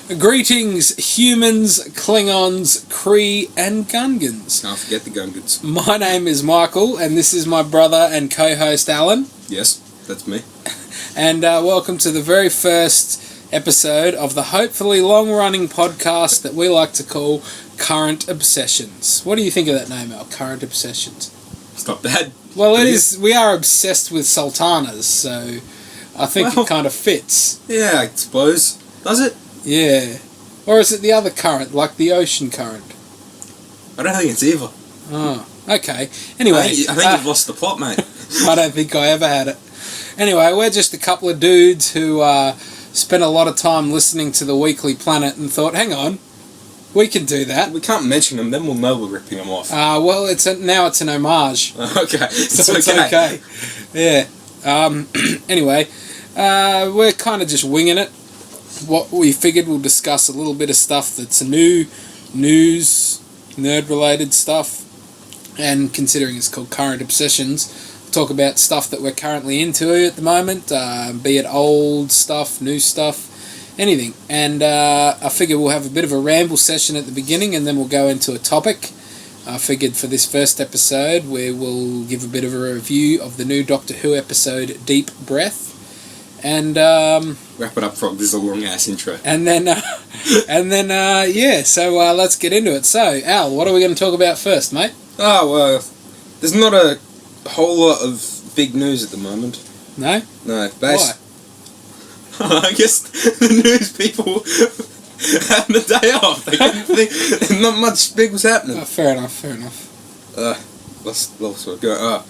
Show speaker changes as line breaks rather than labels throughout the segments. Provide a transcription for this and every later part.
Greetings, humans, Klingons, Kree, and Gungans.
Can't forget the Gungans.
My name is Michael, and this is my brother and co-host Alan.
Yes, that's me.
And welcome to the very first episode of the hopefully long-running podcast that we like to call Current Obsessions. What do you think of that name, Al? Current Obsessions.
It's not bad.
Well, it is. We are obsessed with sultanas, so I think it kind of fits.
Yeah, I suppose. Does it?
Yeah. Or is it the other current, like the ocean current?
I don't think it's either.
Oh, okay. Anyway.
I think you've lost the plot, mate.
I don't think I ever had it. Anyway, we're just a couple of dudes who spent a lot of time listening to the Weekly Planet and thought, hang on, we can do that.
We can't mention them, then we'll know we're ripping them off.
Well, now it's an homage.
Okay.
So it's okay. Yeah. Anyway, we're kind of just winging it. What we figured, we'll discuss a little bit of stuff that's new, news, nerd-related stuff, and considering it's called Current Obsessions, talk about stuff that we're currently into at the moment, be it old stuff, new stuff, anything. And I figure we'll have a bit of a ramble session at the beginning, and then we'll go into a topic. I figured for this first episode, we will give a bit of a review of the new Doctor Who episode, Deep Breath. And
wrap it up, Frog. This is a long-ass intro.
And then, so let's get into it. So, Al, what are we going to talk about first, mate?
Oh, well, there's not a whole lot of big news at the moment.
No?
No.
Why?
I guess the news people having the day off. They couldn't think, not much big was happening.
Oh, fair enough.
Let's go.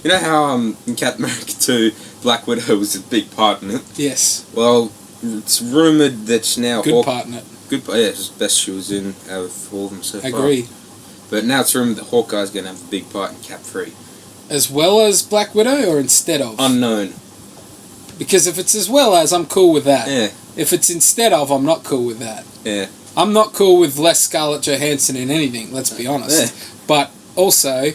You know how in Captain America 2, Black Widow was a big part in it?
Yes.
Well, it's rumoured that she's now...
Good part in it.
Yeah, it's the best she was in out of all of them so far.
Agreed.
But now it's rumoured that Hawkeye's going to have a big part in Cap 3.
As well as Black Widow, or instead of?
Unknown.
Because if it's as well as, I'm cool with that.
Yeah.
If it's instead of, I'm not cool with that.
Yeah.
I'm not cool with less Scarlett Johansson in anything, let's be honest.
Yeah.
But also,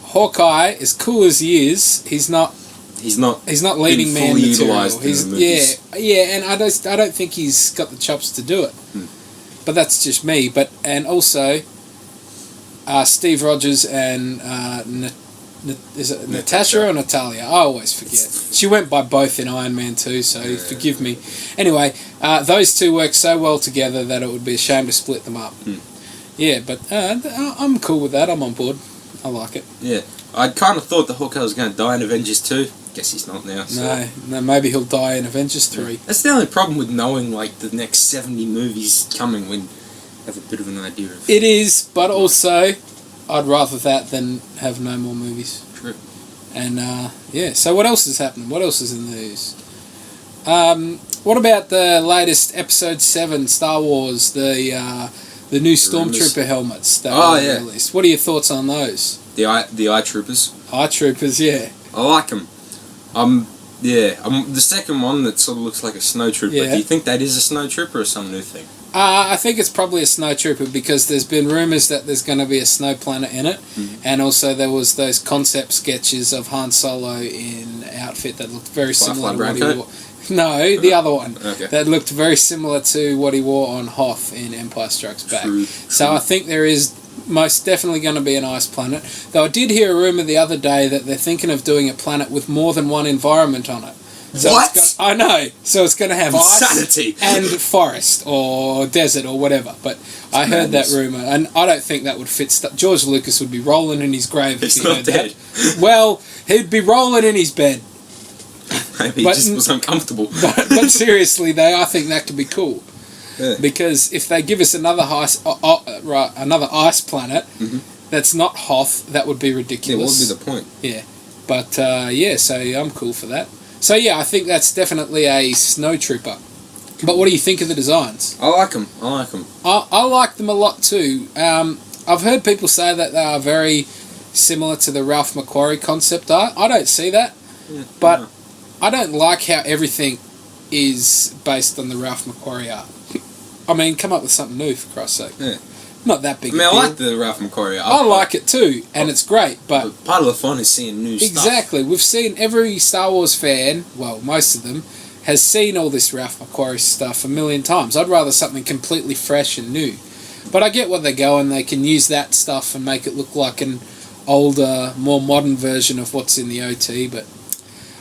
Hawkeye, as cool as he is, he's not leading man material. And I don't think he's got the chops to do it. But that's just me. And also, Steve Rogers and is it Natasha or Natalia? I always forget. She went by both in Iron Man 2, so forgive me. Anyway, those two work so well together that it would be a shame to split them up. Yeah, but I'm cool with that. I'm on board. I like it.
Yeah. I kind of thought the Hawkeye was going to die in Avengers 2. Guess he's not now. So.
No, maybe he'll die in Avengers 3.
That's the only problem with knowing, like, the next 70 movies coming when you have a bit of an idea of...
It is, but also, I'd rather that than have no more movies.
True.
And, so what else is happening? What else is in the news? What about the latest Episode 7 Star Wars, the new Stormtrooper helmets that were released? What are your thoughts on those?
The eye troopers.
Eye troopers, yeah.
I like them. The second one that sort of looks like a snow trooper.
Yeah.
Do you think that is a snow trooper or some new thing?
I think it's probably a snow trooper because there's been rumours that there's going to be a snow planet in it, and also there was those concept sketches of Han Solo in an outfit that looked very similar to what he wore. No, the other one.
Okay.
That looked very similar to what he wore on Hoth in Empire Strikes Back.
True.
So I think there is most definitely going to be an ice planet. Though I did hear a rumour the other day that they're thinking of doing a planet with more than one environment on it. So
what?
I know. So it's going to have
Insanity.
ice and forest or desert or whatever. But I heard that rumour, and I don't think that would fit. George Lucas would be rolling in his grave if he heard
dead.
That. Well, he'd be rolling in his bed.
Maybe he just was uncomfortable.
But seriously, though, I think that could be cool.
Yeah.
Because if they give us another ice planet that's not Hoth, that would be ridiculous.
Yeah, what would be the point?
Yeah. But, so I'm cool for that. So, yeah, I think that's definitely a snow trooper. But what do you think of the designs?
I like them.
I like them a lot, too. I've heard people say that they are very similar to the Ralph McQuarrie concept art. I don't see that.
Yeah,
but I don't like how everything is based on the Ralph McQuarrie art. I mean, come up with something new, for Christ's sake.
Yeah.
Not that big.
I mean, I like the Ralph McQuarrie art.
I like it too, and it's great, but
part of the fun is seeing new stuff.
Exactly. We've seen every Star Wars fan, well, most of them, has seen all this Ralph McQuarrie stuff a million times. I'd rather something completely fresh and new. But I get what they're going. They can use that stuff and make it look like an older, more modern version of what's in the OT. But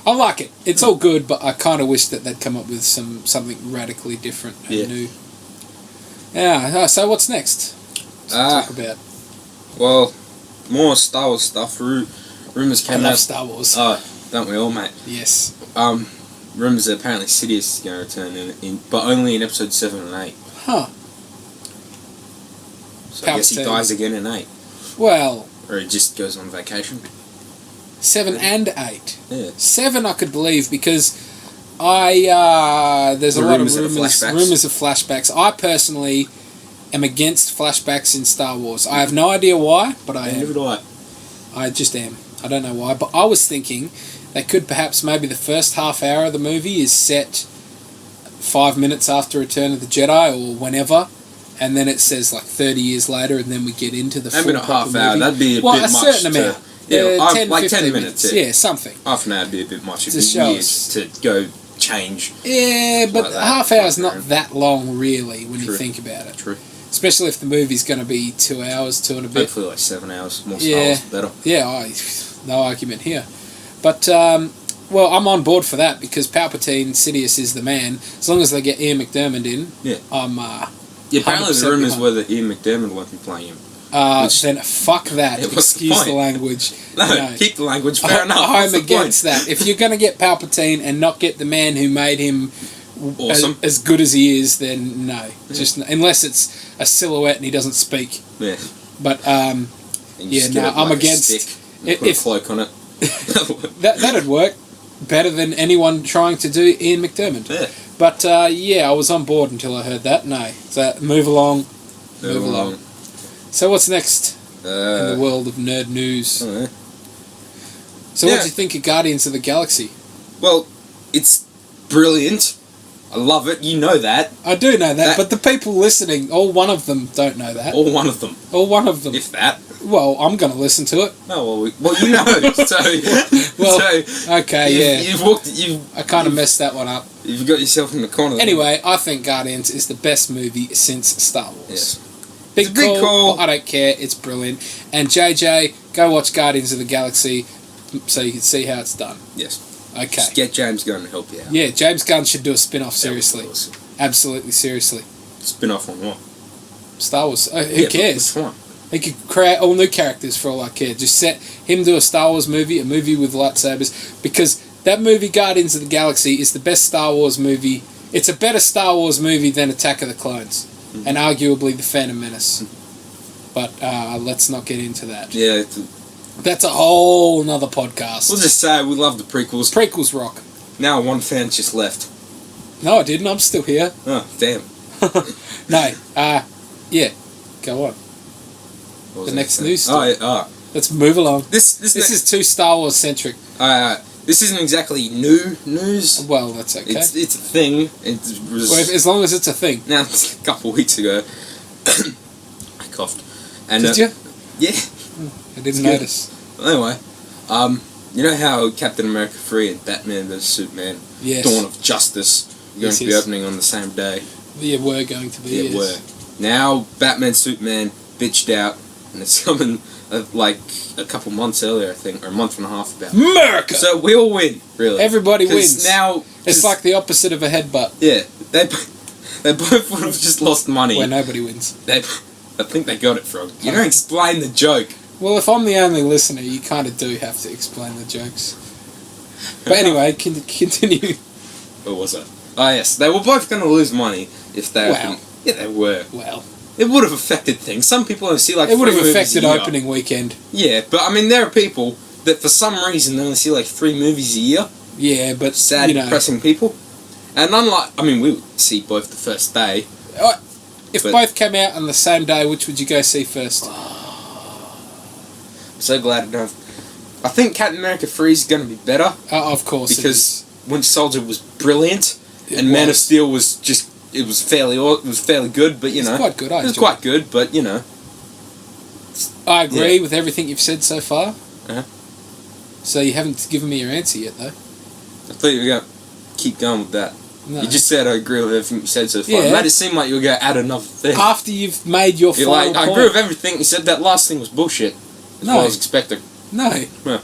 I like it. It's all good, but I kind of wish that they'd come up with something radically different and new. Yeah. So what's next? To talk about.
Well, more Star Wars stuff. Rumors came out.
I love Star Wars.
Oh, don't we all, mate?
Yes.
Rumors that apparently Sidious is going to return but only in episode 7 and 8.
Huh.
So I guess he dies again in 8.
Well.
Or he just goes on vacation.
7 and 8.
Yeah.
7 I could believe because there's a lot of rumors of flashbacks. I personally am against flashbacks in Star Wars. I have no idea why, but I am.
Neither do I.
I just am. I don't know why, but I was thinking they could perhaps maybe the first half hour of the movie is set 5 minutes after Return of the Jedi or whenever, and then it says like 30 years later, and then we get into the
maybe
full
not half
movie.
hour. That'd be a bit much.
A certain amount.
Yeah,
10,
like
15
10 minutes.
Yeah, something.
Half an hour would be a bit much. It'd
To
be weird
us.
to go change.
Yeah, but
like that.
half hour is not that long, really, when
True.
you think about it.
True.
Especially if the movie's going to be 2 hours, 2 and a bit.
Hopefully like 7 hours. More Star Wars, better.
Yeah, no argument here. But, well, I'm on board for that because Palpatine, Sidious is the man. As long as they get Ian McDiarmid in, I'm
yeah, apparently the rumours
behind.
were that Ian McDiarmid won't be playing him.
Then fuck that.
What's the
Excuse
point?
the language.
No, keep the language. Fair enough.
I'm
What's the
against
point?
that. If you're going to get Palpatine and not get the man who made him
Awesome.
as good as he is, then no. Just unless it's a silhouette and he doesn't speak.
Yeah.
But
And you just get it
I'm
like a
against.
stick and put a cloak on it.
That'd work better than anyone trying to do Ian McDiarmid.
Yeah.
But I was on board until I heard that. No, so move along. Move along. So what's next in the world of nerd news?
I don't know.
So what do you think of Guardians of the Galaxy?
Well, it's brilliant. I love it. You know that.
I do know that, but the people listening, all one of them don't know that.
All one of them.
All one of them.
If that.
Well, I'm going to listen to it.
No, well, you know.
Okay,
You've walked.
I kind of messed that one up.
You've got yourself in the corner.
Anyway, I think Guardians is the best movie since Star Wars.
Yes.
Big call. But I don't care. It's brilliant. And JJ, go watch Guardians of the Galaxy so you can see how it's done.
Yes.
Okay.
Just get James Gunn to help you out.
Yeah, James Gunn should do a spin-off, seriously.
Awesome.
Absolutely, seriously.
Spin-off on what?
Star Wars. Who cares?
Which one?
He could create all new characters for all I care. Just set him do a Star Wars movie, a movie with lightsabers, because that movie, Guardians of the Galaxy, is the best Star Wars movie. It's a better Star Wars movie than Attack of the Clones, and arguably The Phantom Menace. But let's not get into that.
Yeah.
That's a whole nother podcast.
We'll just say we love the prequels.
Prequels rock.
Now one fan just left.
No, I didn't. I'm still here.
Oh, damn.
No. Yeah. Go on.
What was
The next
that?
news story. Let's move along. This is too Star Wars centric.
This isn't exactly new news.
Well, that's okay.
It's a thing.
As long as it's a thing.
Now, a couple of weeks ago, I coughed. And,
Did you?
Yeah.
I didn't notice.
Anyway, you know how Captain America 3 and Batman vs Superman, Dawn of Justice, are going to be opening on the same day?
Yeah, we're going to be.
Yeah, were. Now, Batman Superman bitched out, and it's coming like a couple months earlier, I think, or a month and a half about.
America!
So we all win, really.
Everybody wins.
Now,
it's like the opposite of a headbutt.
Yeah, they both would have just lost money.
Where nobody wins.
I think they got it wrong. You don't explain the joke.
Well, if I'm the only listener, you kind of do have to explain the jokes. But anyway, continue.
What was it? Oh, yes. They were both going to lose money if they
Wow.
opened. Yeah, they were.
Well.
It would have affected things. Some people only see like
it would
3
have
movies
affected
a year.
opening weekend.
Yeah, but I mean, there are people that for some reason only see like 3 movies a year.
Yeah, but
sad, depressing people. And unlike, I mean, we would see both the first day.
If both came out on the same day, which would you go see first?
I'm so glad I don't. I think Captain America 3 is going to be better.
Of course,
because Winter Soldier was brilliant, and Man of Steel was just. It was fairly good, but you know,
quite good.
It was quite good, but you know.
I agree with everything you've said so far.
Uh-huh.
So you haven't given me your answer yet, though.
I thought you were going. keep going with that.
No.
You just said I agree with everything you said so far.
Yeah.
It made it seem like you were going to add another thing.
After you've made your
You're
final
like, I
point.
agree with everything you said. That last thing was bullshit. That's
No.
what I was expecting.
No.
Yeah.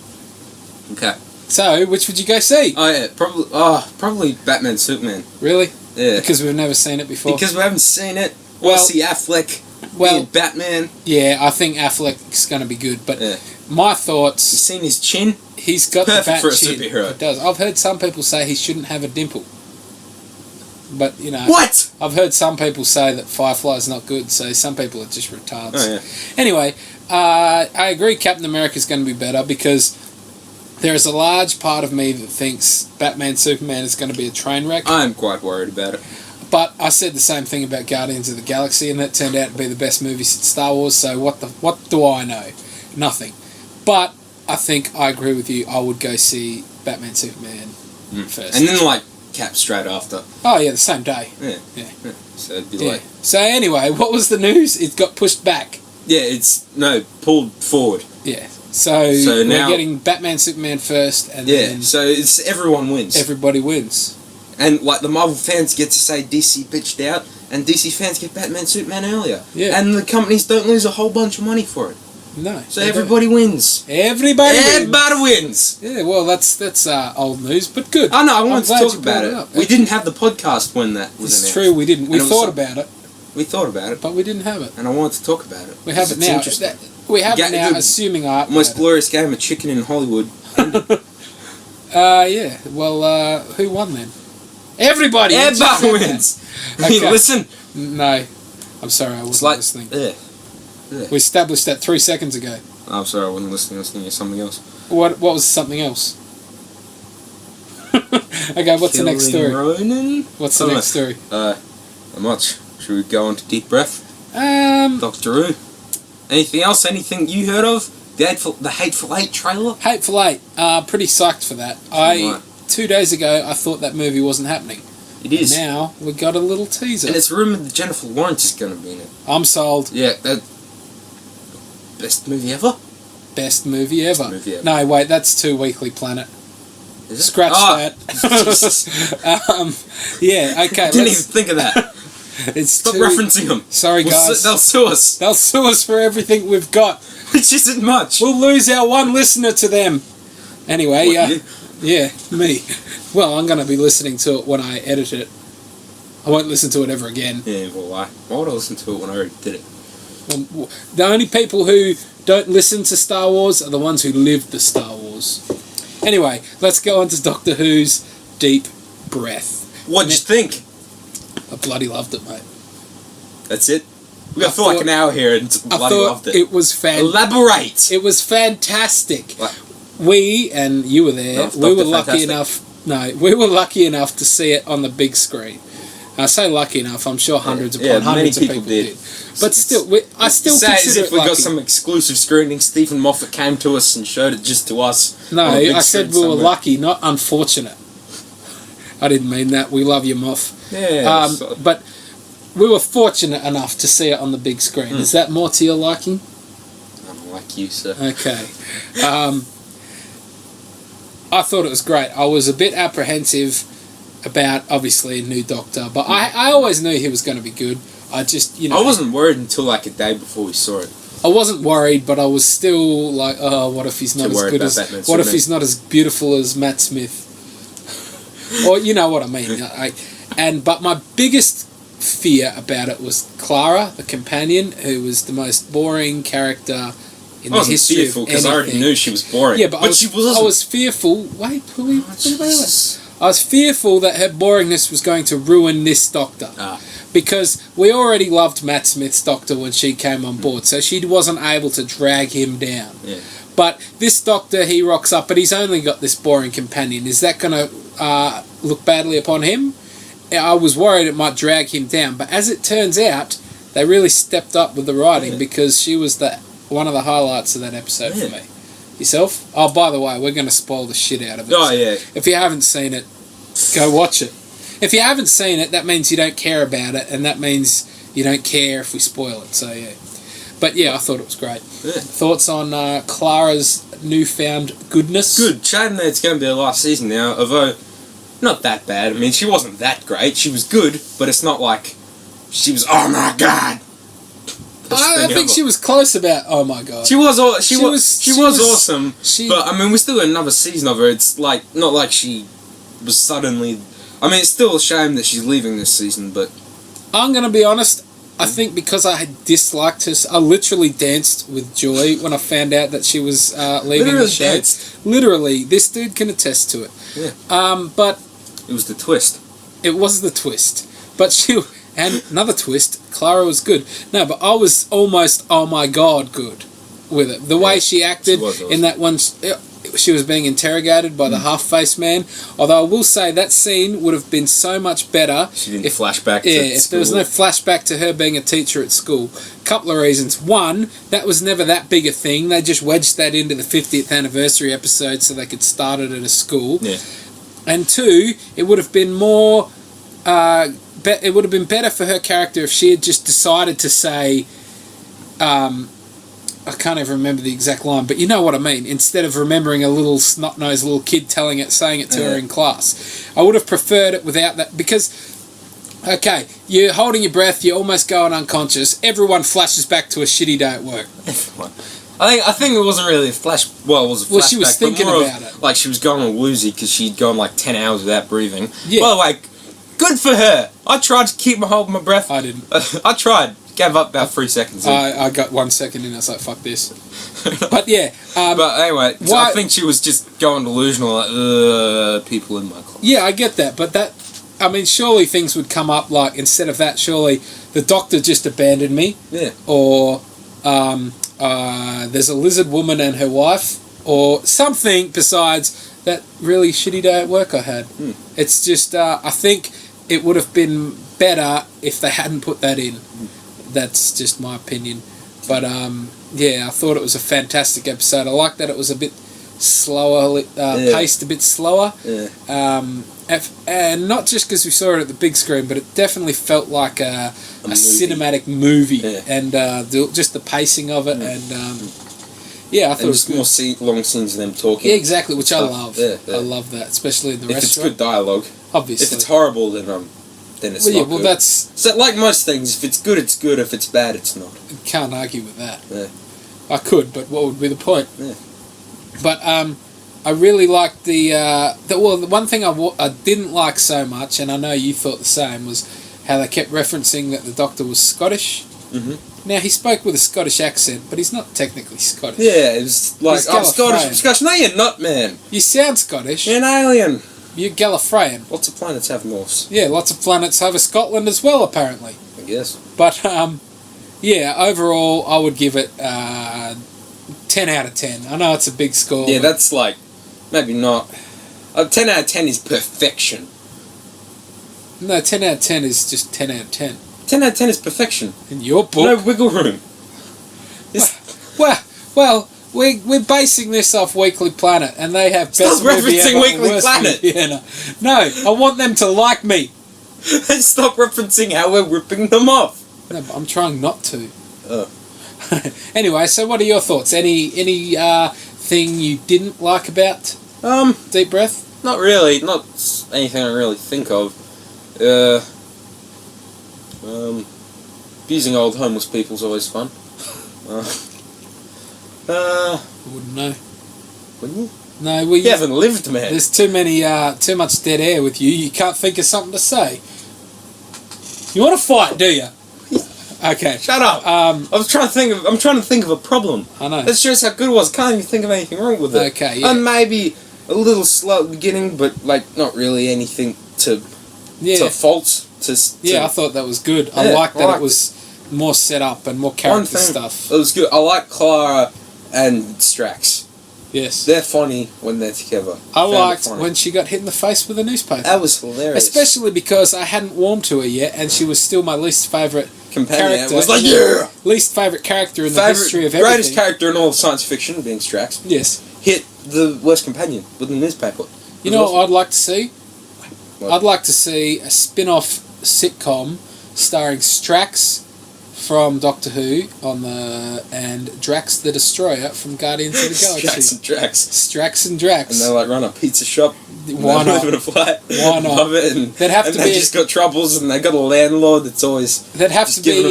Okay.
So, which would you go see?
Oh yeah, probably Batman Superman.
Really?
Yeah.
Because we've never seen it before.
Because we haven't seen it.
Well-
see Affleck.
Well-
being Batman.
Yeah, I think Affleck's going to be good. But
Yeah.
my
You
thoughts,
seen his chin?
he's got
Perfect
the bat
for a
chin.
superhero.
It does. I've heard some people say he shouldn't have a dimple. But, you know...
What?
I've heard some people say that Firefly's not good, so some people are just retards.
Oh yeah.
Anyway, I agree Captain America's going to be better because there is a large part of me that thinks Batman Superman is going to be a train wreck.
I'm quite worried about it.
But I said the same thing about Guardians of the Galaxy, and that turned out to be the best movie since Star Wars, so what do I know? Nothing. But I think I agree with you. I would go see Batman Superman first.
And then like Cap straight after.
Oh, yeah, the same day.
Yeah.
Yeah.
So it'd be
Yeah.
like.
So anyway, what was the news? It got pushed back.
Yeah, pulled forward.
Yeah. So
now-
we're getting Batman Superman first, and
Yeah.
then
So it's everyone wins.
everybody wins.
And like the Marvel fans get to say DC bitched out, and DC fans get Batman Superman earlier.
Yeah.
And the companies don't lose a whole bunch of money for it.
No.
So everybody wins.
Everybody wins.
Everybody wins.
Yeah, well, that's old news, but good.
Oh no, I
I'm
wanted to
glad
talk
you brought
about it.
up.
We didn't have the podcast when that was
It's
announced.
true, we didn't. We
And it was
thought
some-
about it,
We thought about it,
but we didn't have it.
and I wanted to talk about it.
We have it
It's
now.
interesting.
We have
Yeah,
it now,
the
assuming I
Most
upload
glorious game of chicken in Hollywood.
it. Yeah. Well, who won then? Everybody! You just
Everybody
said that.
wins. I mean,
Okay.
listen.
No. I'm sorry, I
It's
wasn't
like,
listening.
yeah.
We established that 3 seconds ago.
Oh, I'm sorry, I wasn't listening. I was thinking of something else.
What was something else? Okay, what's the next
Killing
story?
Ronan?
What's the
I don't
next story?
Not much. Should we go on to Deep Breath? Doctor Who? Anything else? Anything you heard of? The Hateful Eight trailer?
Hateful Eight. Pretty psyched for that.
Right.
2 days ago, I thought that movie wasn't happening.
It is.
Now, we got a little teaser.
And it's rumoured that Jennifer Lawrence is going to be in it.
I'm sold.
Yeah, that... Best movie ever?
Best movie ever.
Movie ever.
No, wait, that's Two Weekly Planet.
Is it?
Scratch
Oh, Jesus.
that. Yeah, okay.
Didn't even think of that.
It's
Stop
two-
referencing them.
Sorry, guys.
They'll sue us.
They'll sue us for everything we've got.
Which isn't much.
We'll lose our one listener to them. Anyway,
What, you?
yeah, me. Well, I'm going to be listening to it when I edit it. I won't listen to it ever again.
Yeah, well, why would I listen to it when I already did it?
The only people who don't listen to Star Wars are the ones who lived the Star Wars. Anyway, let's go on to Doctor Who's Deep Breath.
What'd you think?
I bloody loved it, mate.
That's it? We got
I
for like
thought-
an hour here and
I
bloody
thought
loved it.
it was
Elaborate!
It was fantastic.
What?
We, and you were there,
No,
we were
Dr.
lucky
Fantastic.
enough. No, we were lucky enough to see it on the big screen. I say lucky enough. I'm sure hundreds upon
many
hundreds of
people
people
did.
did. But still, I still
say as
consider
if
it
we
lucky.
got some exclusive screening. Stephen Moffat came to us and showed it just to us.
No,
on a big
I said we
screen
were
somewhere.
lucky, not unfortunate. I didn't mean that. We love you, Moff.
Yeah.
But we were fortunate enough to see it on the big screen. Is that more to your liking?
I'm like you, sir.
Okay. I thought it was great. I was a bit apprehensive about, obviously, a new Doctor, but I always knew he was going to be good. I just,
I wasn't worried until like a day before we saw it.
I wasn't worried, but I was still like, oh, what if he's not
Too
as
worried
good
about
as...
Batman
What if
Superman.
he's not as beautiful as Matt Smith? Or, you know what I mean. But my biggest fear about it was Clara, the companion, who was the most boring character in
I
the
wasn't
history
fearful
of
because I already
anything.
knew she was boring.
Yeah, but
she wasn't.
I was fearful... Wait, wait.
Jesus.
I was fearful that her boringness was going to ruin this Doctor. Because we already loved Matt Smith's Doctor when she came on board, so she wasn't able to drag him down.
Yeah.
But this Doctor, he rocks up, but he's only got this boring companion. Is that going to look badly upon him? I was worried it might drag him down, but as it turns out, they really stepped up with the writing because she was one of the highlights of that episode for me. Yourself? Oh, by the way, we're going to spoil the shit out of it.
Oh, yeah.
If you haven't seen it, go watch it. If you haven't seen it, that means you don't care about it, and that means you don't care if we spoil it. So, yeah. But, yeah, I thought it was great.
Yeah.
Thoughts on Clara's newfound goodness?
Good. Shame that it's going to be the last season now, although not that bad. I mean, she wasn't that great. She was good, but it's not like she was, oh my god.
I think she was close about, oh my god.
She was awesome, but I mean, we still got another season of her. It's like, not like she was suddenly, I mean, it's still a shame that she's leaving this season, but...
I'm going to be honest, I think because I had disliked her, I literally danced with joy when I found out that she was leaving the show.
Danced.
Literally, this dude can attest to it.
Yeah.
But...
It was the twist.
It was the twist. But and another twist, Clara was good. No, but I was almost, oh my god, good with it. The way she acted in that one, she was being interrogated by the half-faced man. Although I will say that scene would have been so much better.
She didn't flashback to
if
school.
there was no flashback to her being a teacher at school. Couple of reasons. One, that was never that big a thing. They just wedged that into the 50th anniversary episode so they could start it at a school.
Yeah.
And two, it would have been more... it would have been better for her character if she had just decided to say, I can't even remember the exact line, but you know what I mean. Instead of remembering a little snot-nosed little kid saying it to her in class, I would have preferred it without that, because, okay, you're holding your breath, you're almost going unconscious. Everyone flashes back to a shitty day at work.
I think it wasn't really a flash. Well, it was a flashback. Well,
she was thinking about it.
Like she was going all woozy because she'd gone like 10 hours without breathing.
Yeah.
By the way, good for her. I tried to keep holding my breath.
I didn't.
I tried. Gave up about 3 seconds in.
I got 1 second in. I was like, fuck this. But yeah.
But anyway, so I think she was just going delusional. Like, people in my class.
Yeah, I get that. But that, I mean, surely things would come up like, instead of that, surely the doctor just abandoned me.
Yeah.
Or there's a lizard woman and her wife. Or something besides that really shitty day at work I had. It's just, I think it would have been better if they hadn't put that in. That's just my opinion. But, yeah, I thought it was a fantastic episode. I like that it was a bit slower, paced a bit slower.
Yeah.
And not just because we saw it at the big screen, but it definitely felt like a cinematic movie.
Yeah.
And just the pacing of it. And, yeah, I thought it was good.
More long scenes of them talking.
Yeah, exactly, which I love.
Yeah.
I love that, especially in the restaurant.
If it's good dialogue.
Obviously.
If it's horrible, then it's not good.
That's...
So, like most things, if it's good, it's good. If it's bad, it's not.
You can't argue with that.
Yeah.
I could, but what would be the point?
Yeah.
But I really liked the one thing I didn't like so much, and I know you thought the same, was how they kept referencing that the Doctor was Scottish. Mm-hmm. Now, he spoke with a Scottish accent, but he's not technically Scottish.
Yeah, it was like, I'm Scottish. No, you're not, man.
You sound Scottish.
You're an alien.
You're Gallifreyan.
Lots of planets have Norse.
Yeah, lots of planets have a Scotland as well, apparently.
I guess.
But, yeah, overall, I would give it 10 out of 10. I know it's a big score.
Yeah, that's like, maybe not. 10 out of 10 is perfection.
No, 10 out of 10 is just 10 out of 10.
10 out of 10 is perfection.
In your book?
No wiggle room.
Well, we're basing this off Weekly Planet, and they have best
Stop
movie
referencing
ever,
Weekly
worst
Planet.
movie. Yeah, no, I want them to like me.
And stop referencing how we're ripping them off.
No, but I'm trying not to.
Oh.
Anyway, so what are your thoughts? Any thing you didn't like about Deep Breath?
Not really. Not anything I really think of. Abusing old homeless people's always fun.
I wouldn't know.
Wouldn't you?
No, well,
you haven't lived, man.
There's too much dead air with you. You can't think of something to say. You want to fight, do you? Okay.
Shut up. I'm trying to think of a problem.
I know.
That shows how good it was. Can't even think of anything wrong with it.
Okay. Yeah.
And maybe a little slow at the beginning, but like not really anything to fault.
I thought that was good. I liked that it was more set up and more character stuff.
It was good. I like Clara and Strax.
Yes.
They're funny when they're together.
I liked when she got hit in the face with a newspaper.
That was hilarious.
Especially because I hadn't warmed to her yet, and she was still my least favourite character.
It was like, yeah!
Least favourite character in the history of everything.
Greatest character in all of science fiction, being Strax.
Yes.
Hit the worst companion with the newspaper.
You know what I'd like to see? What? I'd like to see a spin-off sitcom starring Strax, from Doctor Who and Drax the Destroyer from Guardians of the Galaxy. Strax and Drax.
And they like run a pizza shop.
Why not? Why not?
Love it. And they just got troubles, and they got a landlord that's always.
That'd have to be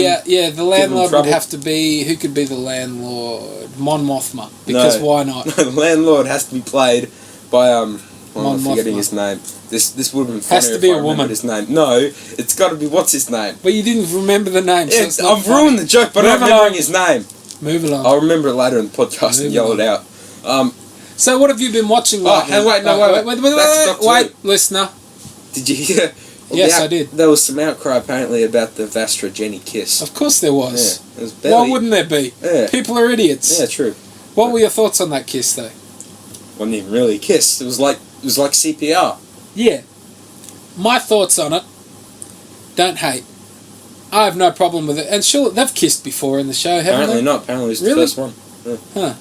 the landlord would have to be, who could be the landlord? Mon Mothma, because why not?
No, the landlord has to be played by I'm forgetting his name. This would have been funnier
has to be a woman.
His name. No, it's got to be what's his name.
But you didn't remember the name.
Yeah,
so
I've ruined the joke, but I'm not remembering his name.
Move along.
I'll remember it later in the podcast and yell it out.
So what have you been watching? Wait, listener.
Did you hear?
Yes, I did.
There was some outcry apparently about the Vastra Jenny kiss.
Of course there was.
Yeah, it was
why wouldn't there be?
Yeah.
People are idiots.
Yeah, true.
What were your thoughts on that kiss, though?
Wasn't even really a kiss. It was like CPR.
Yeah. My thoughts on it. Don't hate. I have no problem with it. And sure, they've kissed before in the show, haven't
Apparently
they?
not. Apparently it was the first one. Yeah.
Huh.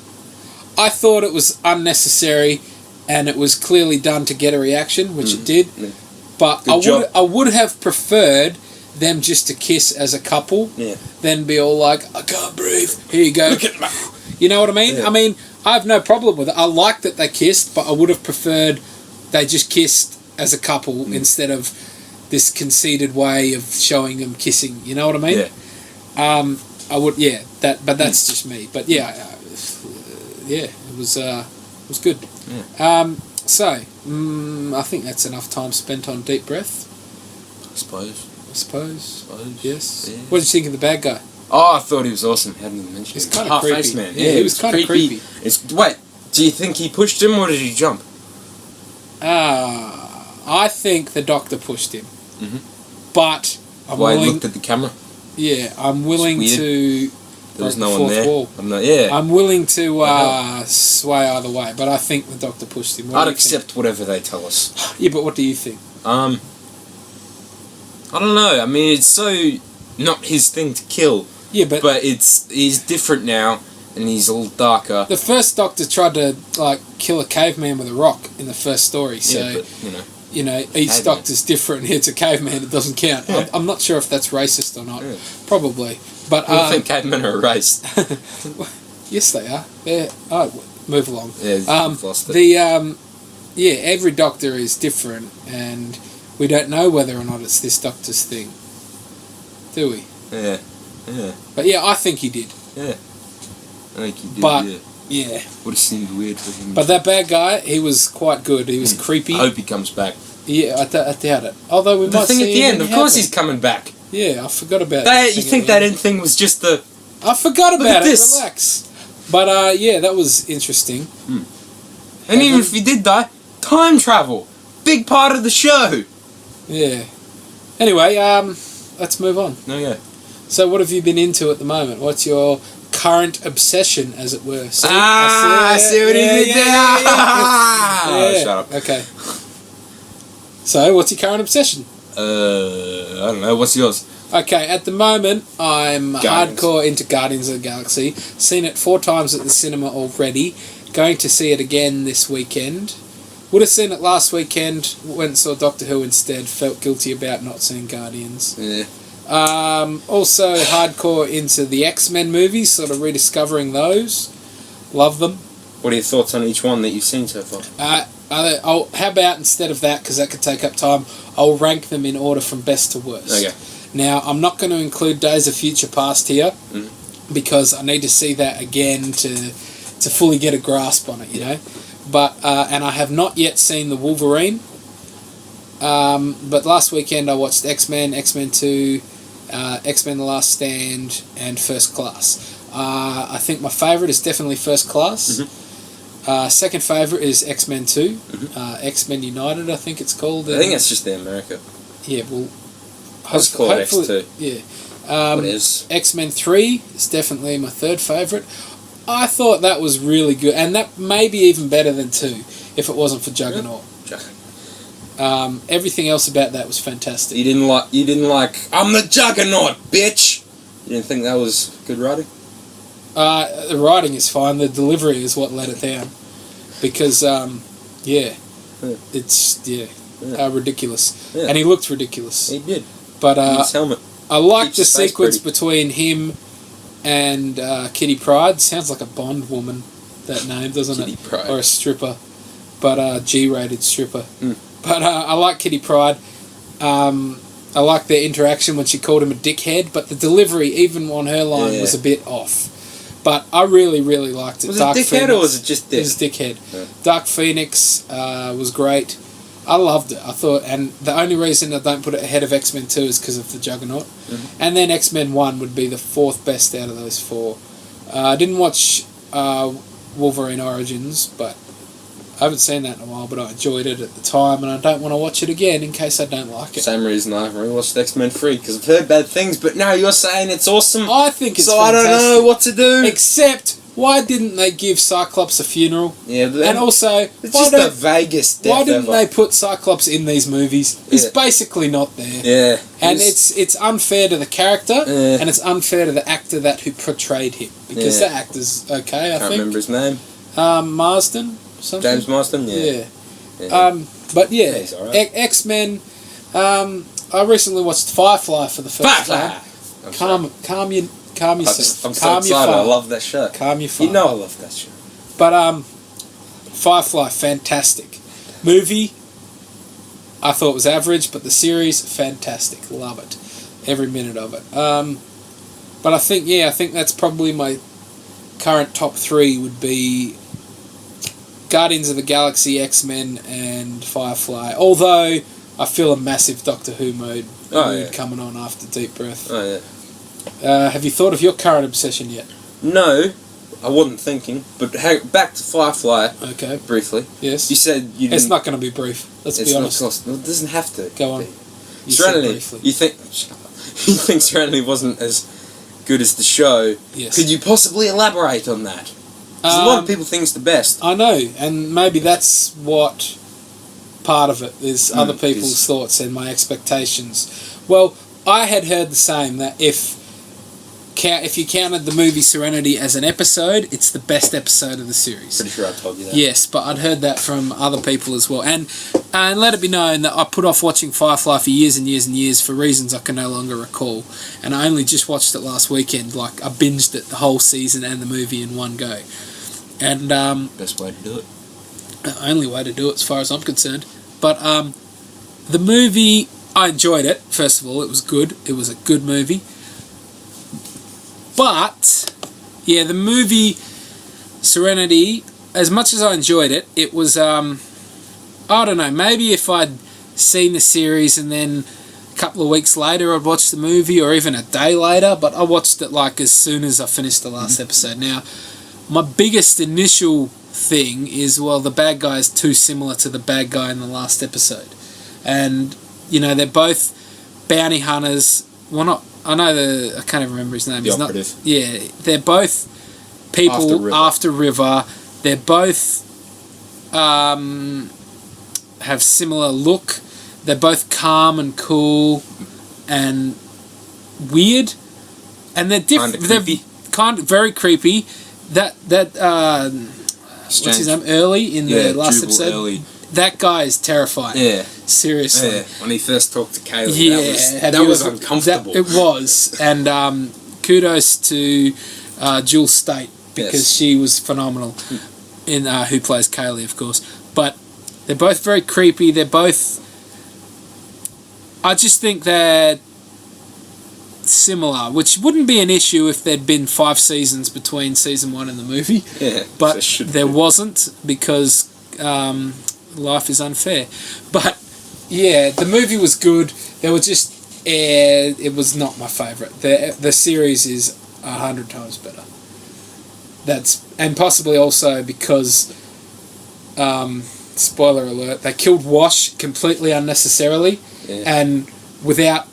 I thought it was unnecessary, and it was clearly done to get a reaction, which it did. Yeah. But I would have preferred them just to kiss as a couple, then be all like, I can't breathe, here you go.
Look at me.
You know what I mean?
Yeah.
I mean, I have no problem with it. I like that they kissed, but I would have preferred they just kissed as a couple instead of this conceited way of showing them kissing. You know what I mean?
Yeah.
I would, but that's just me. But it was good.
Yeah.
I think that's enough time spent on Deep Breath.
I suppose.
Yes.
Yeah.
What did you think of the bad guy?
Oh, I thought he was awesome. Hadn't even mentioned
He's
him.
kind of creepy.
Half-faced man.
Yeah, he was kind of creepy.
Wait, do you think he pushed him or did he jump?
I think the Doctor pushed him.
Mm-hmm.
But I'm
Why
willing...
he looked at the camera?
Yeah, I'm willing to...
There was no one there.
I'm willing to sway either way, but I think the Doctor pushed him.
I'd accept whatever they tell us.
Yeah, but what do you think?
I don't know. I mean, it's so not his thing to kill.
Yeah, but
he's different now, and he's a little darker.
The first Doctor tried to kill a caveman with a rock in the first story. So
yeah, but,
each Doctor's different. It's a caveman. It doesn't count. Yeah. I'm not sure if that's racist or not. Yeah. Probably. But
I think cavemen are a race.
Yes, they are. Move along.
Yeah, lost it.
Every Doctor is different, and we don't know whether or not it's this Doctor's thing, do we?
Yeah.
But yeah, I think he did.
Yeah. I think he did.
But
yeah. Would have seemed weird for him.
But that bad guy, he was quite good. He was creepy.
I hope he comes back.
Yeah, I doubt it. Although we might see
at the end, of course he's coming back.
Yeah, I forgot about that.
You think that end thing was just the...
I forgot about it, relax. But that was interesting.
And even if he did die, time travel. Big part of the show.
Yeah. Anyway, let's move on.
Okay.
So what have you been into at the moment? What's your current obsession, as it were?
I see what he did there. Shut up.
Okay. So, what's your current obsession?
I don't know. What's yours?
Okay, at the moment, I'm hardcore into Guardians of the Galaxy. Seen it 4 times at the cinema already. Going to see it again this weekend. Would have seen it last weekend. Went and saw Doctor Who instead. Felt guilty about not seeing Guardians.
Yeah.
Also hardcore into the X-Men movies, sort of rediscovering those. Love them.
What are your thoughts on each one that you've seen so far?
How about instead of that, because that could take up time, I'll rank them in order from best to worst.
Okay.
Now, I'm not going to include Days of Future Past here, because I need to see that again to fully get a grasp on it, you know. But and I have not yet seen the Wolverine. But last weekend I watched X-Men, X-Men 2, X-Men The Last Stand, and First Class. I think my favourite is definitely First Class. Second favourite is X-Men 2. X-Men United, I think it's called.
I think that's just the America.
Yeah, well...
Let's call it X2.
Yeah.
What is?
X-Men 3 is definitely my third favourite. I thought that was really good, and that may be even better than 2, if it wasn't for Juggernaut. Everything else about that was fantastic.
You didn't like I'm the Juggernaut, bitch. You didn't think that was good writing?
The writing is fine. The delivery is what let it down, because it's ridiculous, and he looked ridiculous.
He did.
But
his helmet.
I like the sequence between him and Kitty Pryde. Sounds like a Bond woman, that name, doesn't
Kitty
it?
Pryde.
Or a stripper. But G-rated stripper.
Mm.
But I like Kitty Pryde. I like their interaction when she called him a dickhead, but the delivery, even on her line, was a bit off. But I really, really liked it.
Was it dickhead or was it just dick?
It was dickhead. Yeah. Dark Phoenix was great. I loved it. I thought, and the only reason I don't put it ahead of X-Men 2 is because of the Juggernaut. Mm-hmm. And then X-Men 1 would be the fourth best out of those four. I didn't watch Wolverine Origins, but I haven't seen that in a while, but I enjoyed it at the time, and I don't want to watch it again in case I don't like it.
Same reason I haven't rewatched X-Men 3, because I've heard bad things, but now you're saying it's awesome.
I think it's
so
fantastic.
I don't know what to do.
Except, why didn't they give Cyclops a funeral?
Yeah, but
and also,
it's just the vaguest death
why didn't
ever.
they put Cyclops in these movies? He's basically not there.
Yeah.
And it's unfair to the character, and it's unfair to the actor who portrayed him. Because the actor's okay, I think.
Can't remember his name.
Marsden? Something?
James Marsden, yeah.
But yeah,
he's all right.
X-Men. I recently watched Firefly for the first time. Calm yourself.
I'm so excited. I love that show.
Calm your fire.
You know I love that show.
But Firefly, fantastic movie. I thought it was average, but the series, fantastic. Love it, every minute of it. But I think that's probably my current top three would be Guardians of the Galaxy, X-Men, and Firefly. Although I feel a massive Doctor Who mood coming on after Deep Breath.
Oh yeah.
Have you thought of your current obsession yet?
No, I wasn't thinking. But back to Firefly.
Okay.
Briefly.
Yes.
You said you didn't.
It's not going to be brief. Let's be honest.
It doesn't have to.
Go on.
Serenity. You think Serenity wasn't as good as the show?
Yes.
Could you possibly elaborate on that? Because a lot of people think it's the best.
I know, and maybe that's what part of it is other people's thoughts and my expectations. Well, I had heard the same, that if you counted the movie Serenity as an episode, it's the best episode of the series.
Pretty sure I told you that.
Yes, but I'd heard that from other people as well. And let it be known that I put off watching Firefly for years and years and years for reasons I can no longer recall. And I only just watched it last weekend. Like, I binged it, the whole season and the movie in one go. And
best way to do it.
The only way to do it as far as I'm concerned. But the movie, I enjoyed it. First of all, it was good. It was a good movie. But yeah, the movie Serenity, as much as I enjoyed it, it was I don't know, maybe if I'd seen the series and then a couple of weeks later I'd watch the movie, or even a day later, but I watched it like as soon as I finished the last episode. Now, my biggest initial thing is, well, the bad guy is too similar to the bad guy in the last episode. And, you know, they're both bounty hunters. Well, not... I know I can't even remember his name.
The operative.
They're both people after River. They're both have similar look. They're both calm and cool and weird. And they're different. They're very creepy. That what's his name? Early in the last episode. Early. That guy is terrifying. Yeah. Seriously.
Yeah. When he first talked to Kaylee, that was uncomfortable.
It was. And kudos to Jewel State, because she was phenomenal in who plays Kaylee, of course. But they're both very creepy. They're both... I just think they're similar, which wouldn't be an issue if there'd been 5 seasons between season 1 and the movie. Yeah, but there wasn't, because life is unfair. But yeah, the movie was good. There were just it was not my favourite. The series is 100 times better. And possibly also because spoiler alert, they killed Wash completely unnecessarily and without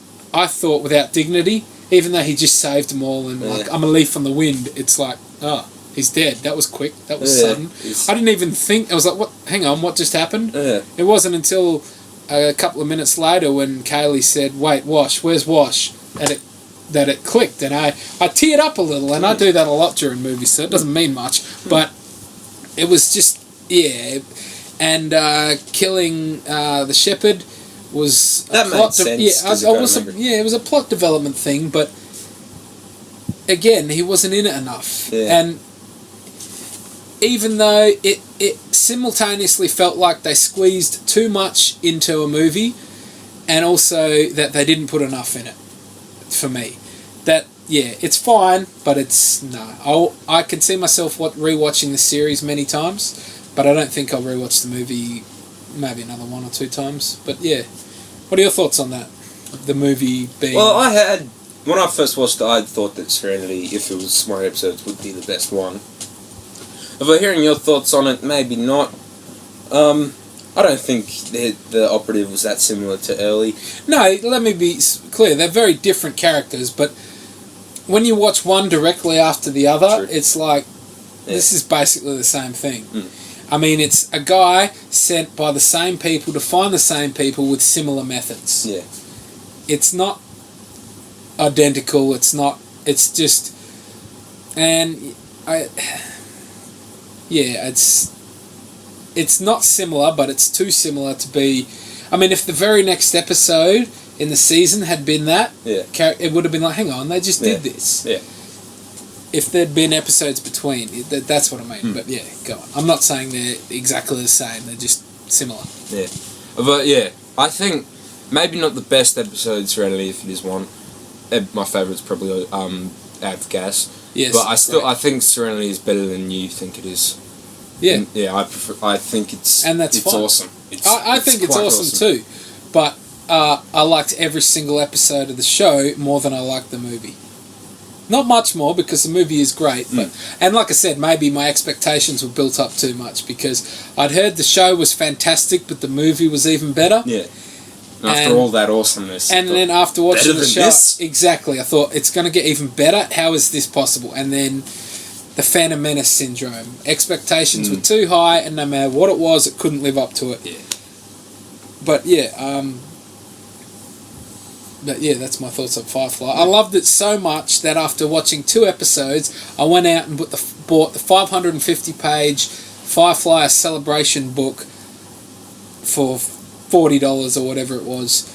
dignity, even though he just saved them all, and like, I'm a leaf on the wind, it's like, oh, he's dead. That was quick. That was sudden. I didn't even think. I was like, what? Hang on, what just happened? It wasn't until a couple of minutes later when Kaylee said, wait, Wash, where's Wash? That it clicked, and I teared up a little, and I do that a lot during movies, so it doesn't mean much, but it was just, and killing the shepherd was
that made sense.
It was a plot development thing, but again, he wasn't in it enough.
Yeah.
And even though it simultaneously felt like they squeezed too much into a movie, and also that they didn't put enough in it, for me. That, yeah, it's fine, but it's, no. I can see myself rewatching the series many times, but I don't think I'll rewatch the movie maybe another 1 or 2 times. But yeah, what are your thoughts on that? The movie being...
Well, when I first watched it, I thought that Serenity, if it was more episodes, would be the best one. If I'm hearing your thoughts on it, maybe not. I don't think the operative was that similar to Early.
No, let me be clear. They're very different characters, but when you watch one directly after the other, it's like, this is basically the same thing. I mean, it's a guy sent by the same people to find the same people with similar methods.
Yeah.
It's not identical, it's just... And it's not similar, but it's too similar to be... I mean, if the very next episode in the season had been that, it would have been like, hang on, they just did this.
Yeah.
If there'd been episodes between, that's what I mean. But yeah, go on. I'm not saying they're exactly the same, they're just similar.
Yeah. But yeah, I think maybe not the best episode Serenity, if it is one. My favourite's probably Out of Gas.
Yes,
but I think Serenity is better than you think it is.
Yeah.
And, yeah, I think it's...
And that's
it's
fine.
Awesome.
I think it's awesome too. But I liked every single episode of the show more than I liked the movie. Not much more, because the movie is great. But and like I said, maybe my expectations were built up too much, because I'd heard the show was fantastic, but the movie was even better.
Yeah. After all that awesomeness.
And then after watching the show...
This?
Exactly. I thought, it's going to get even better. How is this possible? And then the Phantom Menace syndrome. Expectations were too high, and no matter what it was, it couldn't live up to it.
Yeah.
But yeah, that's my thoughts on Firefly. I loved it so much that after watching 2 episodes, I went out and bought the 550-page Firefly Celebration book for $40 or whatever it was,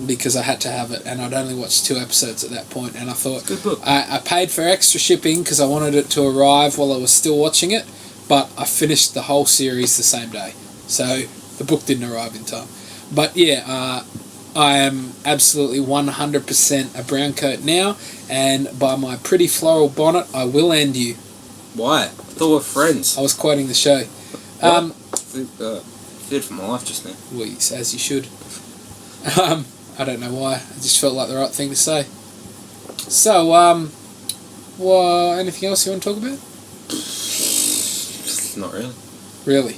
because I had to have it, and I'd only watched 2 episodes at that point, and I thought,
good book.
I paid for extra shipping because I wanted it to arrive while I was still watching it, but I finished the whole series the same day, so the book didn't arrive in time. But yeah, I am absolutely 100% a brown coat now, and by my pretty floral bonnet, I will end you.
Why? I thought we were friends.
I was quoting the show.
Feared for my life just now.
Well, as you should. I don't know why. I just felt like the right thing to say. So, anything else you want to talk about?
Not really.
Really?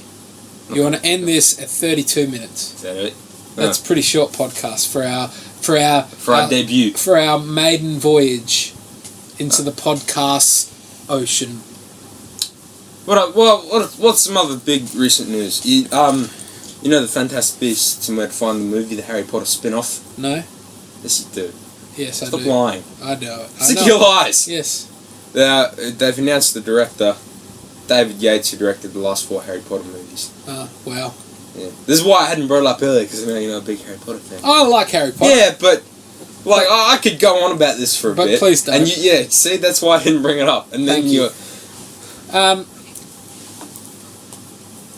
You want to end this at 32 minutes?
Is that it?
That's a pretty short podcast for our
debut.
For our maiden voyage into the podcast ocean.
What's some other big recent news? You know the Fantastic Beasts and Where to Find the Movie, the Harry Potter spin-off?
No.
Yes, you do.
Yes, I do.
Stop lying.
I know.
Stick your lies.
Yes.
They've announced the director, David Yates, who directed the last 4 Harry Potter movies.
Wow.
Yeah. This is why I hadn't brought it up earlier, because I know you're not a big Harry Potter fan.
I like Harry Potter.
Yeah, but I could go on about this for a bit.
But please don't.
And see, that's why I didn't bring it up. And then
Thank you.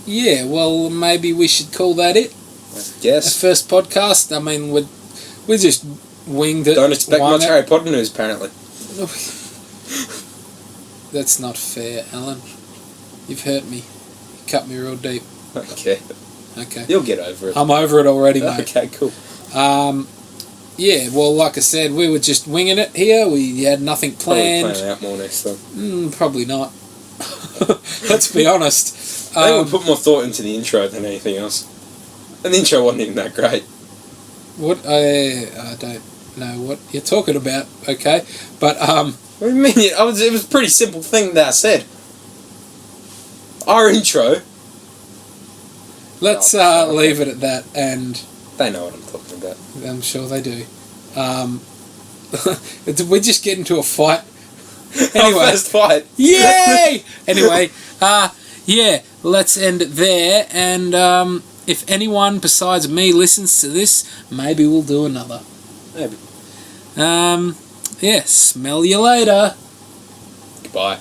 Yeah, well, maybe we should call that it.
I guess.
The first podcast. I mean, we just winged it.
Don't expect much Harry Potter news, apparently.
That's not fair, Alan. You've hurt me. You cut me real deep.
Okay. You'll get over it.
I'm over it already, mate.
Okay, cool.
Yeah, well, like I said, we were just winging it here. We had nothing planned.
Probably plan it out more next time.
Probably not. Let's be honest.
I think we put more thought into the intro than anything else. And the intro wasn't even that great.
What? I don't know what you're talking about, okay? But,
What do you mean? It was a pretty simple thing that I said. Our intro.
Let's leave it at that, and...
They know what I'm talking about.
I'm sure they do. Did we just get into a fight? Anyway.
Our first fight.
Yay! Anyway, yeah, let's end it there, and if anyone besides me listens to this, maybe we'll do another.
Maybe.
Yeah, smell you later.
Goodbye.